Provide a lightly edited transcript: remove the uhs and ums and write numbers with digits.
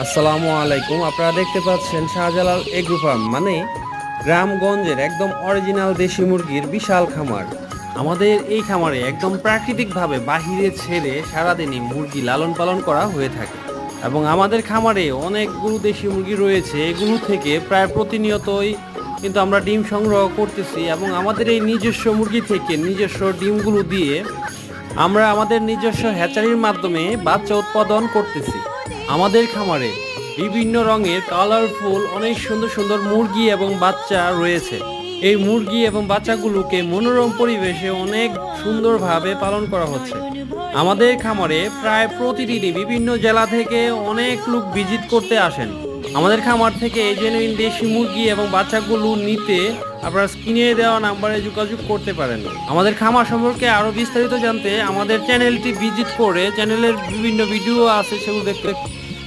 আসসালামু আলাইকুম। আপনারা দেখতে পাচ্ছেন শাহজালাল এগ্রো ফার্ম, মানে গ্রামগঞ্জের একদম অরিজিনাল দেশি মুরগির বিশাল খামার। আমাদের এই খামারে একদম প্রাকৃতিকভাবে বাহিরে ছেড়ে সারাদিনই মুরগি লালন পালন করা হয়ে থাকে এবং আমাদের খামারে অনেকগুলো দেশি মুরগি রয়েছে। এগুলো থেকে প্রায় প্রতিনিয়তই কিন্তু আমরা ডিম সংগ্রহ করতেছি এবং আমাদের এই নিজস্ব মুরগি থেকে নিজস্ব ডিমগুলো দিয়ে আমরা আমাদের নিজস্ব হ্যাচারির মাধ্যমে বাচ্চা উৎপাদন করতেছি। আমাদের খামারে বিভিন্ন রঙের কালারফুল অনেক সুন্দর সুন্দর মুরগি এবং বাচ্চা রয়েছে। এই মুরগি এবং বাচ্চাগুলোকে মনোরম পরিবেশে অনেক সুন্দরভাবে পালন করা হচ্ছে। আমাদের খামারে প্রায় প্রতিদিনই বিভিন্ন জেলা থেকে অনেক লোক ভিজিট করতে আসেন। আমাদের খামার থেকে এই জেনুইন দেশি মুরগি এবং বাচ্চাগুলো নিতে আপনারা স্ক্রিনে দেওয়া নাম্বারে যোগাযোগ করতে পারেন। আমাদের খামার সম্পর্কে আরও বিস্তারিত জানতে আমাদের চ্যানেলটি ভিজিট করে চ্যানেলের বিভিন্ন ভিডিও আছে সেগুলো দেখতে